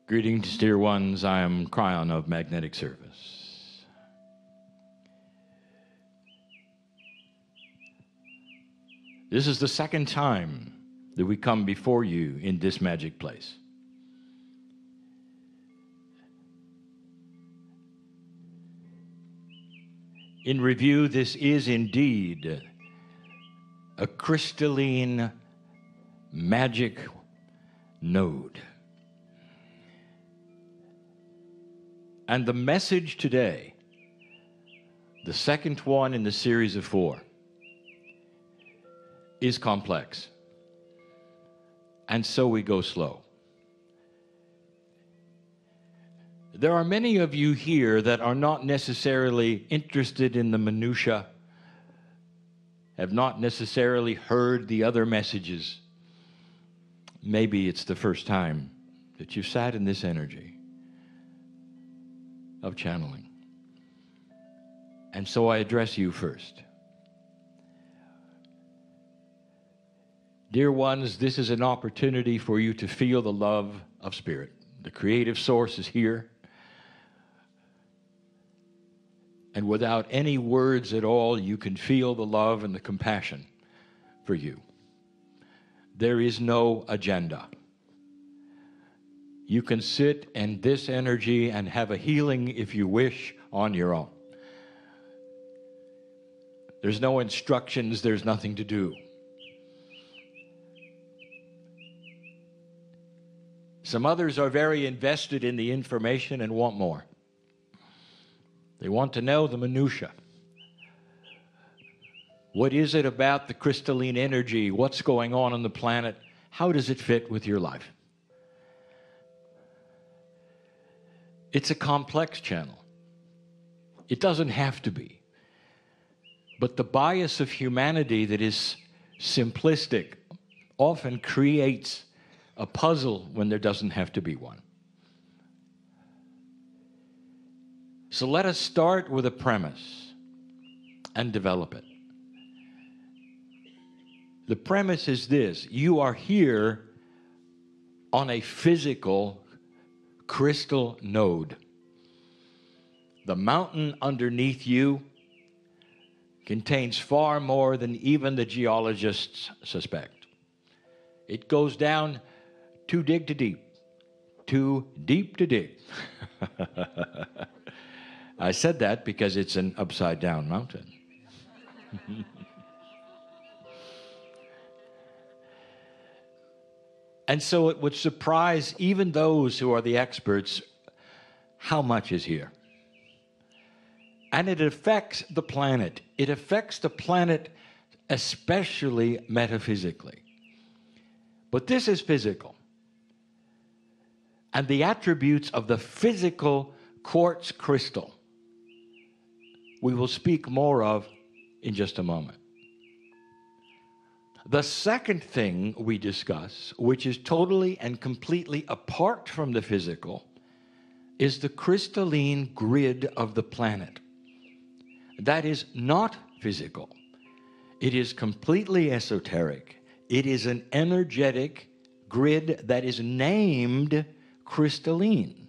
Greetings, dear ones. I am Kryon of Magnetic Service. This is the second time that we come before you in this magic place. In review, this is indeed a crystalline magic node. And the message today, the second one in the series of 4, is complex. And so we go slow. There are many of you here that are not necessarily interested in the minutiae, have not necessarily heard the other messages. Maybe it's the first time that you've sat in this energy of channeling. And so I address you first. Dear ones, this is an opportunity for you to feel the love of Spirit. The creative source is here. And without any words at all, you can feel the love and the compassion for you. There is no agenda. You can sit in this energy and have a healing if you wish on your own. There's no instructions, there's nothing to do. Some others are very invested in the information and want more. They want to know the minutiae. What is it about the crystalline energy? What's going on the planet? How does it fit with your life? It's a complex channel. It doesn't have to be. But the bias of humanity that is simplistic often creates a puzzle when there doesn't have to be one. So let us start with a premise and develop it. The premise is this: you are here on a physical crystal node. The mountain underneath you contains far more than even the geologists suspect. It goes down too deep to dig. Too deep to dig. I said that because it's an upside down mountain. And so it would surprise even those who are the experts how much is here. And it affects the planet. It affects the planet especially metaphysically. But this is physical. And the attributes of the physical quartz crystal we will speak more of in just a moment. The second thing we discuss, which is totally and completely apart from the physical, is the crystalline grid of the planet. That is not physical. It is completely esoteric. It is an energetic grid that is named crystalline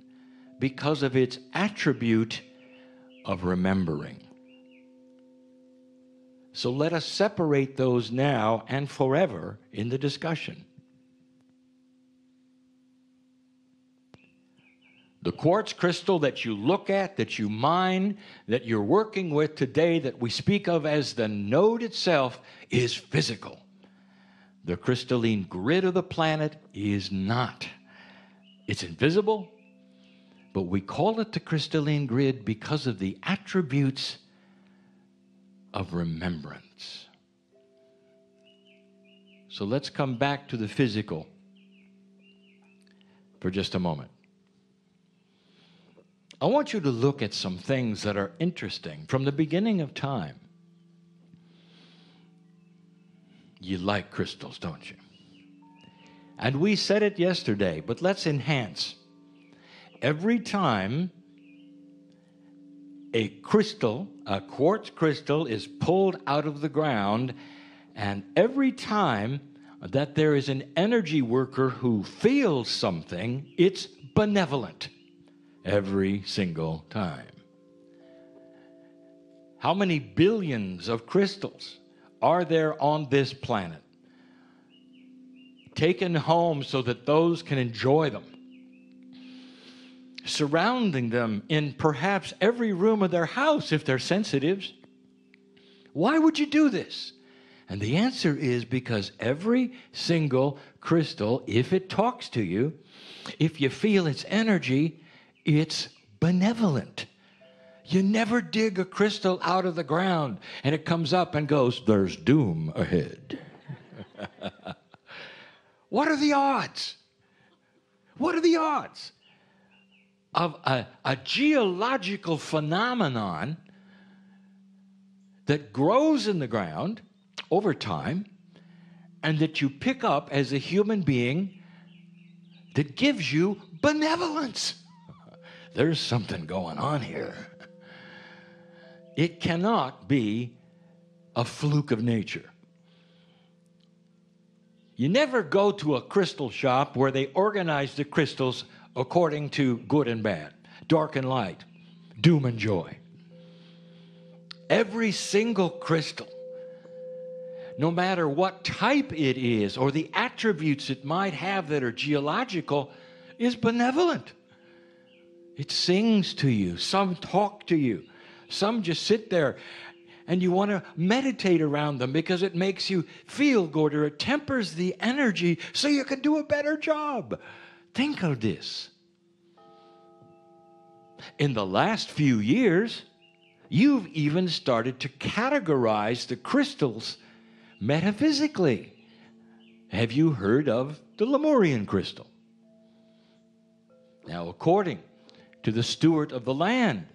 because of its attribute of remembering. So let us separate those now and forever in the discussion. The quartz crystal that you look at, that you mine, that you're working with today, that we speak of as the node itself, is physical. The crystalline grid of the planet is not. It's invisible, but we call it the crystalline grid because of the attributes of remembrance. So let's come back to the physical for just a moment. I want you to look at some things that are interesting from the beginning of time. You like crystals, don't you? And we said it yesterday, but let's enhance. Every time a crystal, a quartz crystal, is pulled out of the ground, and every time that there is an energy worker who feels something, it's benevolent every single time. How many billions of crystals are there on this planet, taken home so that those can enjoy them, surrounding them in perhaps every room of their house if they're sensitives? Why would you do this? And the answer is because every single crystal, if it talks to you, if you feel its energy, it's benevolent. You never dig a crystal out of the ground and it comes up and goes, "There's doom ahead." What are the odds? What are the odds of a geological phenomenon that grows in the ground over time and that you pick up as a human being that gives you benevolence? There's something going on here. It cannot be a fluke of nature. You never go to a crystal shop where they organize the crystals according to good and bad, dark and light, doom and joy. Every single crystal, no matter what type it is or the attributes it might have that are geological, is benevolent. It sings to you. Some talk to you. Some just sit there and you want to meditate around them because it makes you feel good or it tempers the energy so you can do a better job. Think of this. In the last few years, you've even started to categorize the crystals metaphysically. Have you heard of the Lemurian crystal? Now, according to the steward of the land,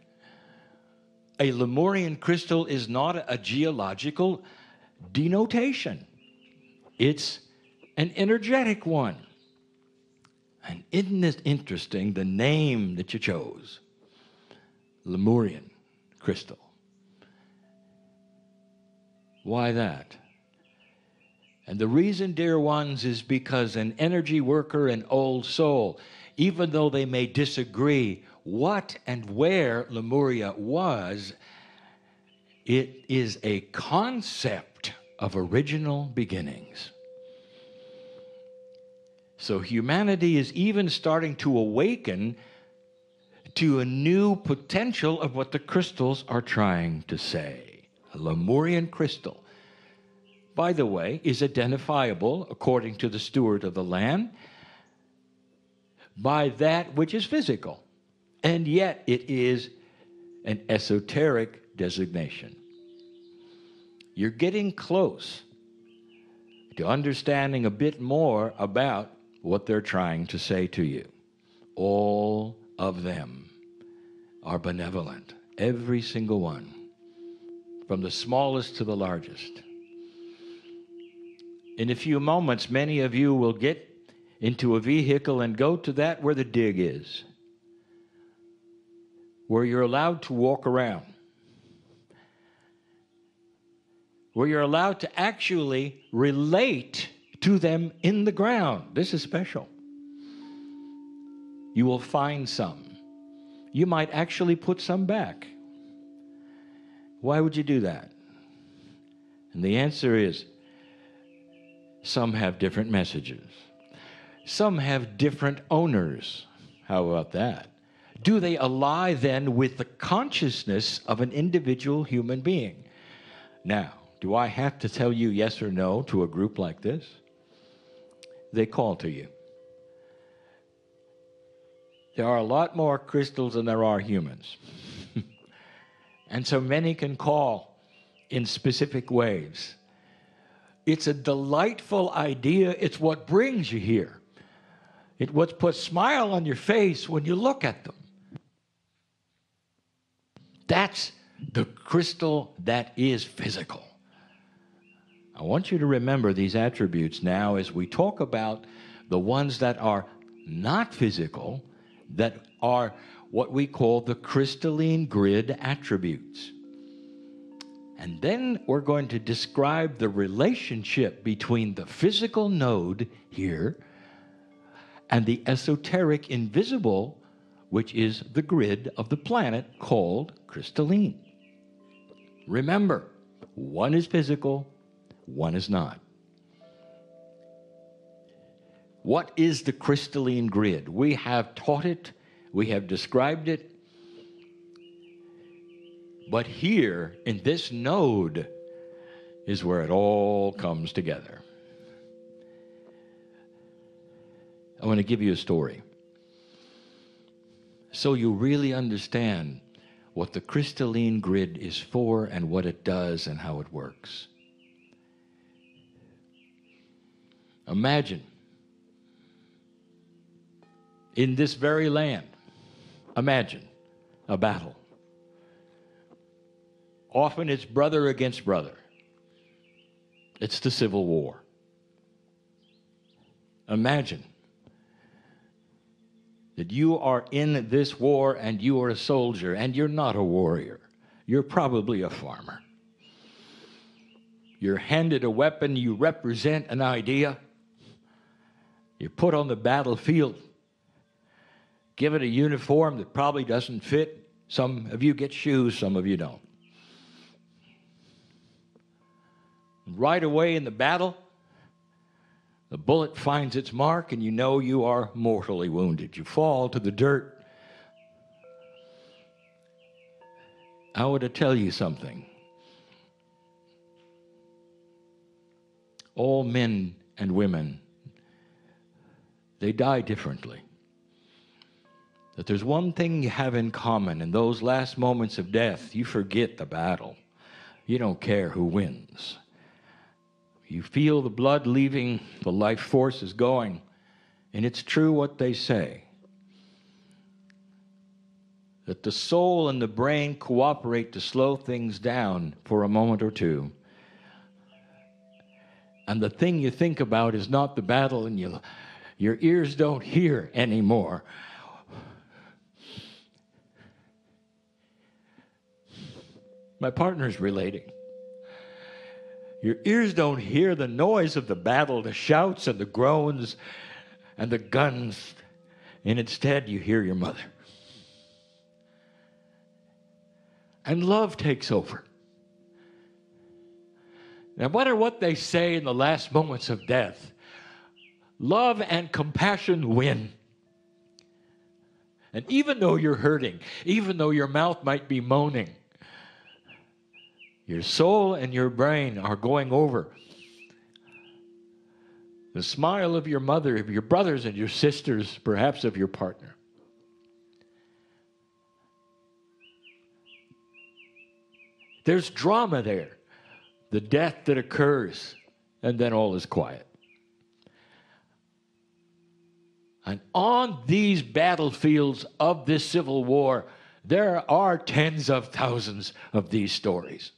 a Lemurian crystal is not a geological denotation. It's an energetic one. And isn't it interesting, the name that you chose? Lemurian crystal. Why that? And the reason, dear ones, is because an energy worker, an old soul, even though they may disagree what and where Lemuria was, it is a concept of original beginnings. So humanity is even starting to awaken to a new potential of what the crystals are trying to say. A Lemurian crystal, by the way, is identifiable, according to the steward of the land, by that which is physical. And yet it is an esoteric designation. You're getting close to understanding a bit more about what they're trying to say to you. All of them are benevolent. Every single one. From the smallest to the largest. In a few moments, many of you will get into a vehicle and go to that where the dig is, where you're allowed to walk around, where you're allowed to actually relate to them in the ground. This is special. You will find some. You might actually put some back. Why would you do that? And the answer is, some have different messages. Some have different owners. How about that? Do they ally then with the consciousness of an individual human being? Now, do I have to tell you yes or no to a group like this? They call to you. There are a lot more crystals than there are humans. And so many can call in specific ways. It's a delightful idea. It's what brings you here. It's what puts a smile on your face when you look at them. That's the crystal that is physical. I want you to remember these attributes now as we talk about the ones that are not physical, that are what we call the crystalline grid attributes. And then we're going to describe the relationship between the physical node here and the esoteric invisible, which is the grid of the planet called crystalline. Remember, one is physical, one is not. What is the crystalline grid? We have taught it, we have described it, but here in this node is where it all comes together. I want to give you a story so you really understand what the crystalline grid is for and what it does and how it works. Imagine, in this very land, imagine a battle. Often it's brother against brother. It's the Civil War. Imagine that you are in this war and you are a soldier and you're not a warrior. You're probably a farmer. You're handed a weapon, you represent an idea. You're put on the battlefield, given a uniform that probably doesn't fit. Some of you get shoes, some of you don't. Right away in the battle, the bullet finds its mark and you know you are mortally wounded. You fall to the dirt. I want to tell you something. All men and women, they die differently. That there's one thing you have in common. In those last moments of death, you forget the battle. You don't care who wins. You feel the blood leaving, the life force is going, and it's true what they say, that the soul and the brain cooperate to slow things down for a moment or two. And the thing you think about is not the battle, and your ears don't hear anymore. My partner's relating. Your ears don't hear the noise of the battle, the shouts and the groans and the guns, and instead you hear your mother. And love takes over. No matter what they say in the last moments of death, love and compassion win. And even though you're hurting, even though your mouth might be moaning, your soul and your brain are going over. The smile of your mother, of your brothers and your sisters, perhaps of your partner. There's drama there. The death that occurs, and then all is quiet. And on these battlefields of this Civil War, there are tens of thousands of these stories.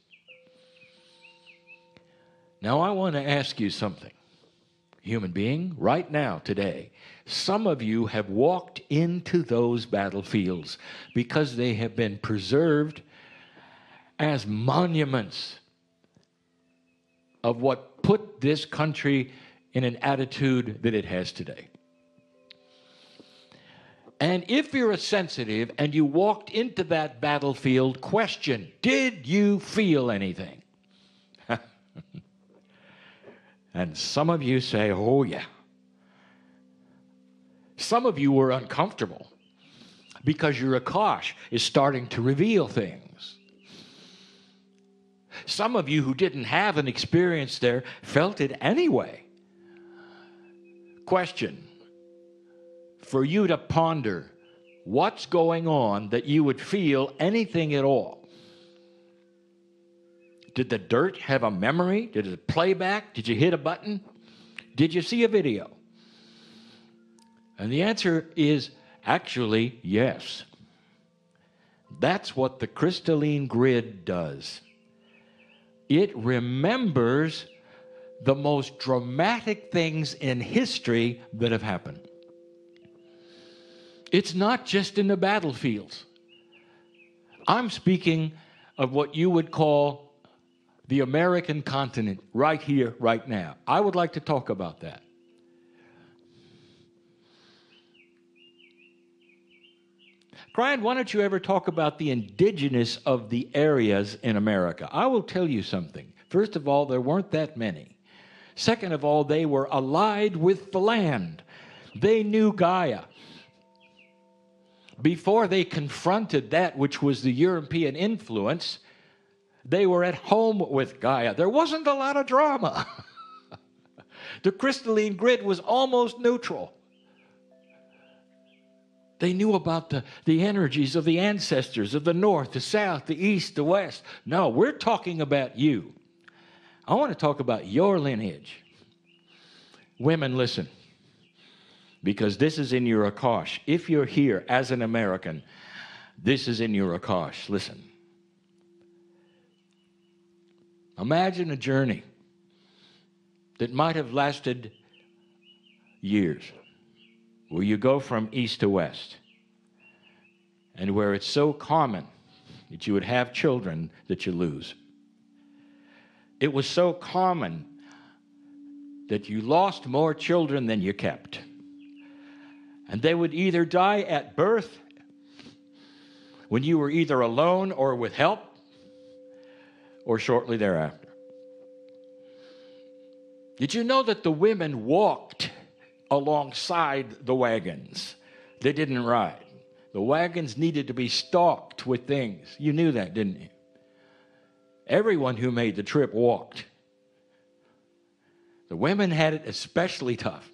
Now, I want to ask you something, human being, right now, today. Some of you have walked into those battlefields because they have been preserved as monuments of what put this country in an attitude that it has today. And if you're a sensitive and you walked into that battlefield, question, did you feel anything? And some of you say, oh yeah. Some of you were uncomfortable because your Akash is starting to reveal things. Some of you who didn't have an experience there felt it anyway. Question, for you to ponder what's going on that you would feel anything at all. Did the dirt have a memory? Did it play back? Did you hit a button? Did you see a video? And the answer is actually yes. That's what the crystalline grid does. It remembers the most dramatic things in history that have happened. It's not just in the battlefields. I'm speaking of what you would call the American continent, right here, right now. I would like to talk about that. Kryon, why don't you ever talk about the indigenous of the areas in America? I will tell you something. First of all, there weren't that many. Second of all, they were allied with the land. They knew Gaia. Before they confronted that which was the European influence, they were at home with Gaia. There wasn't a lot of drama. The crystalline grid was almost neutral. They knew about the energies of the ancestors of the north, the south, the east, the west. No, we're talking about you. I want to talk about your lineage. Women, listen, because this is in your Akash. If you're here as an American, this is in your Akash. Listen. Imagine a journey that might have lasted years, where you go from east to west, and where it's so common that you would have children that you lose. It was so common that you lost more children than you kept. And they would either die at birth, when you were either alone or with help, or shortly thereafter. Did you know that the women walked alongside the wagons? They didn't ride. The wagons needed to be stocked with things. You knew that, didn't you? Everyone who made the trip walked. The women had it especially tough.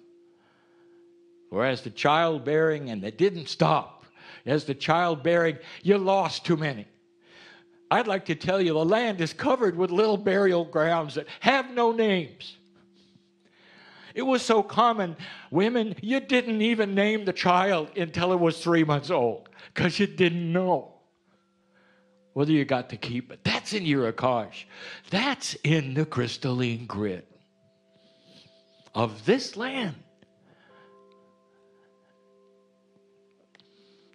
Whereas the childbearing, and they didn't stop. As the childbearing, you lost too many. I'd like to tell you, the land is covered with little burial grounds that have no names. It was so common, women, you didn't even name the child until it was 3 months old, because you didn't know whether you got to keep it. That's in your Akash. That's in the crystalline grid of this land.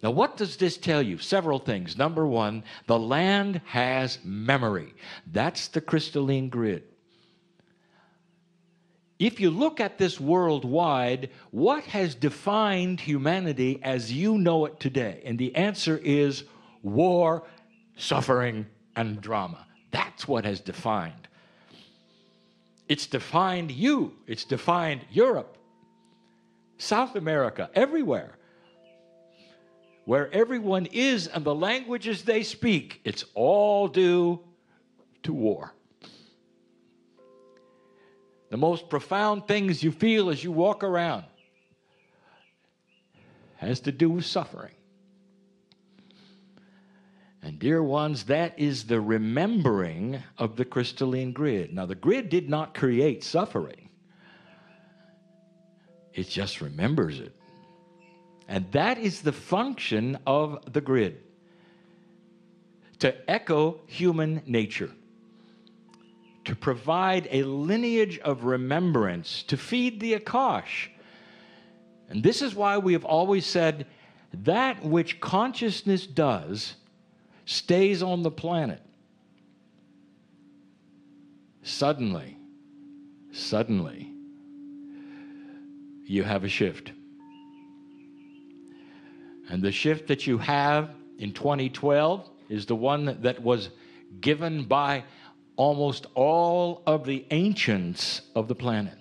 Now, what does this tell you? Several things. Number one, the land has memory. That's the crystalline grid. If you look at this worldwide, what has defined humanity as you know it today? And the answer is war, suffering, and drama. That's what has defined. It's defined you. It's defined Europe, South America, everywhere. Where everyone is and the languages they speak, it's all due to war. The most profound things you feel as you walk around has to do with suffering. And dear ones, that is the remembering of the crystalline grid. Now, the grid did not create suffering. It just remembers it. And that is the function of the grid, to echo human nature, to provide a lineage of remembrance, to feed the Akash. And this is why we have always said that which consciousness does stays on the planet. Suddenly, you have a shift. And the shift that you have in 2012 is the one that was given by almost all of the ancients of the planet.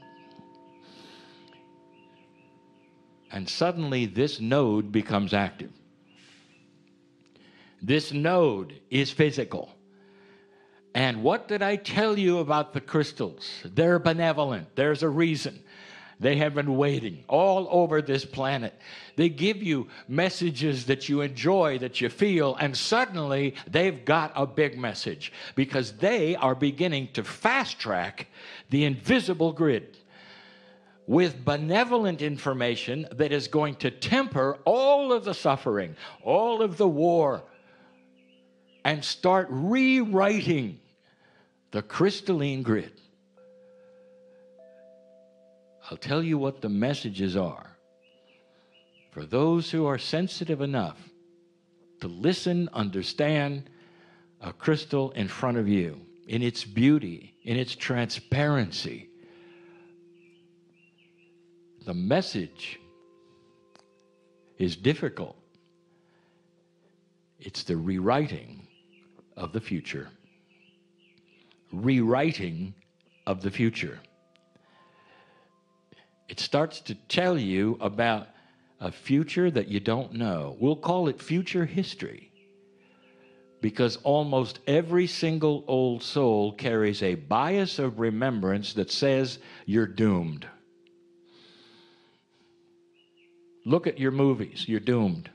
And suddenly this node becomes active. This node is physical. And what did I tell you about the crystals? They're benevolent. There's a reason. They have been waiting all over this planet. They give you messages that you enjoy, that you feel, and suddenly they've got a big message because they are beginning to fast track the invisible grid with benevolent information that is going to temper all of the suffering, all of the war, and start rewriting the crystalline grid. I'll tell you what the messages are. For those who are sensitive enough to listen, understand a crystal in front of you, in its beauty, in its transparency, the message is difficult. It's the rewriting of the future. Rewriting of the future. It starts to tell you about a future that you don't know. We'll call it future history, because almost every single old soul carries a bias of remembrance that says you're doomed. Look at your movies, you're doomed.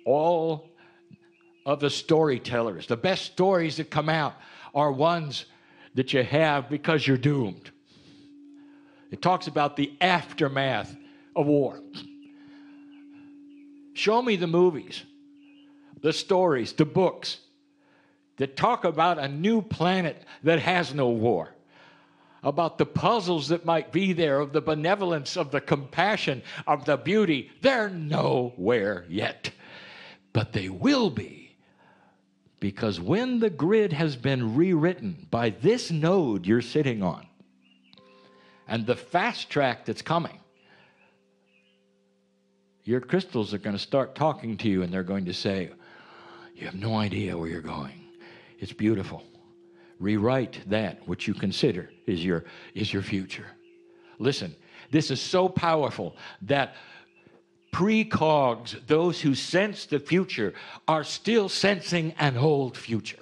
All of the storytellers, the best stories that come out are ones that you have because you're doomed. It talks about the aftermath of war. Show me the movies, the stories, the books that talk about a new planet that has no war, about the puzzles that might be there, of the benevolence, of the compassion, of the beauty. They're nowhere yet, but they will be, because when the grid has been rewritten by this node you're sitting on, and the fast track that's coming, your crystals are going to start talking to you, and they're going to say, you have no idea where you're going. It's beautiful. Rewrite that which you consider is your future. Listen, this is so powerful that precogs, those who sense the future, are still sensing an old future.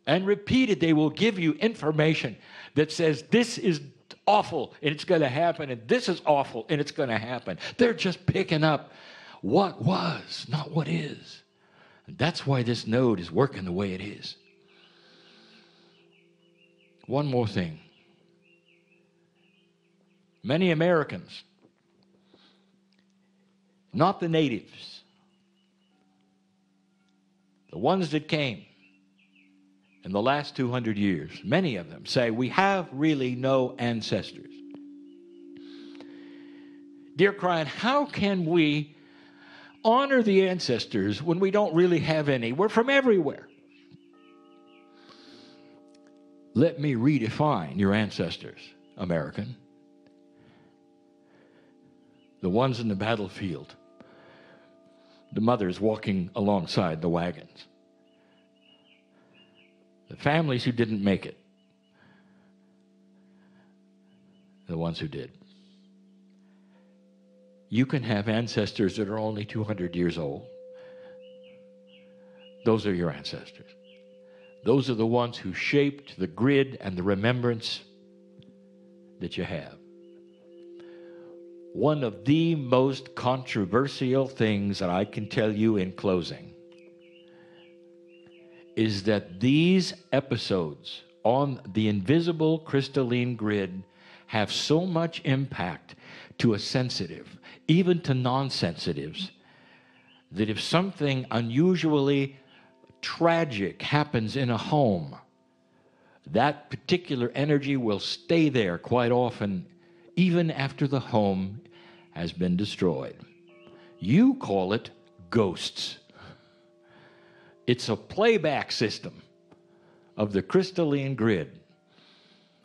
And repeated, they will give you information that says this is awful and it's going to happen, and this is awful and it's going to happen. They're just picking up what was, not what is. And that's why this node is working the way it is. One more thing. Many Americans, not the natives, the ones that came in the last 200 years, many of them say, we have really no ancestors. Dear Kryon, how can we honor the ancestors when we don't really have any? We're from everywhere. Let me redefine your ancestors, American. The ones in the battlefield, the mothers walking alongside the wagons, the families who didn't make it, the ones who did. You can have ancestors that are only 200 years old. Those are your ancestors. Those are the ones who shaped the grid and the remembrance that you have. One of the most controversial things that I can tell you in closing is that these episodes on the invisible crystalline grid have so much impact to a sensitive, even to non-sensitives, that if something unusually tragic happens in a home, that particular energy will stay there quite often, even after the home has been destroyed. You call it ghosts. It's a playback system of the crystalline grid.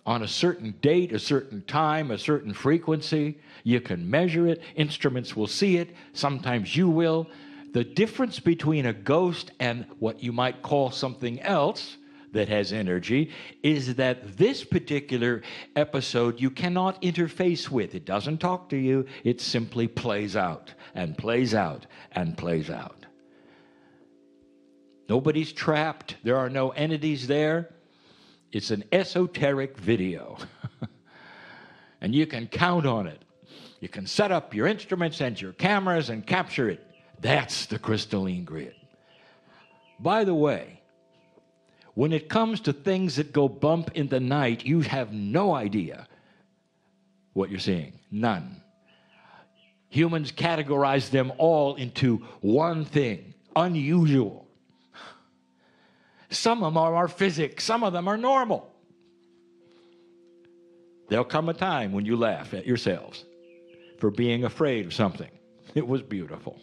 On a certain date, a certain time, a certain frequency, you can measure it. Instruments will see it. Sometimes you will. The difference between a ghost and what you might call something else that has energy is that this particular episode you cannot interface with. It doesn't talk to you. It simply plays out and plays out and plays out. Nobody's trapped. There are no entities there. It's an esoteric video. And you can count on it. You can set up your instruments and your cameras and capture it. That's the crystalline grid. By the way, when it comes to things that go bump in the night, you have no idea what you're seeing. None. Humans categorize them all into one thing: unusual. Some of them are physics, some of them are normal. There'll come a time when you laugh at yourselves for being afraid of something. It was beautiful.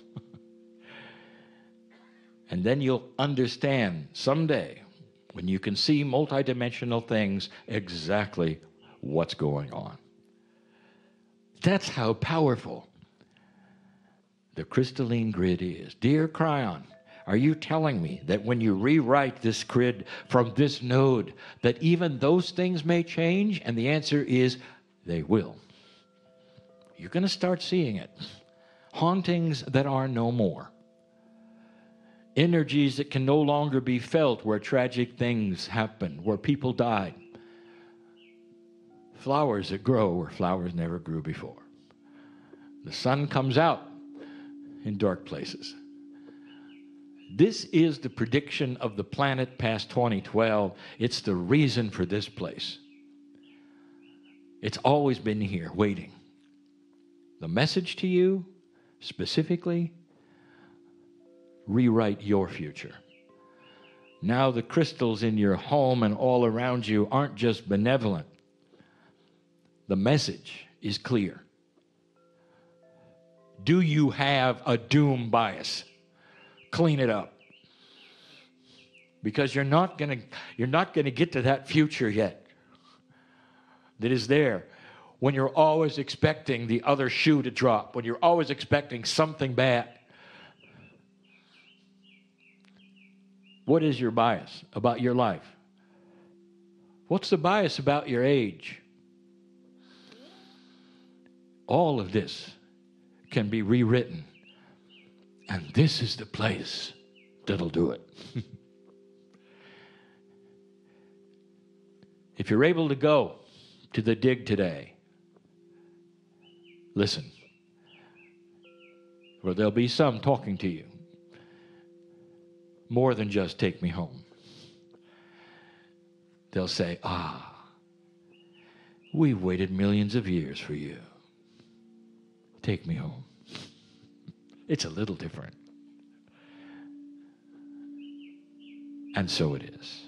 And then you'll understand someday, when you can see multidimensional things, exactly what's going on. That's how powerful the crystalline grid is. Dear Kryon, are you telling me that when you rewrite this grid from this node, that even those things may change? And the answer is, they will. You're going to start seeing it. Hauntings that are no more. Energies that can no longer be felt where tragic things happen, where people died. Flowers that grow where flowers never grew before. The sun comes out in dark places. This is the prediction of the planet past 2012. It's the reason for this place. It's always been here, waiting. The message to you, specifically, rewrite your future. Now the crystals in your home and all around you aren't just benevolent. The message is clear. Do you have a doom bias? Clean it up. Because you're not going to get to that future yet that is there when you're always expecting the other shoe to drop, when you're always expecting something bad. What is your bias about your life? What's the bias about your age? All of this can be rewritten. And this is the place that'll do it. If you're able to go to the dig today, listen. Or there'll be some talking to you. More than just take me home. They'll say, we've waited millions of years for you. Take me home. It's a little different. And so it is.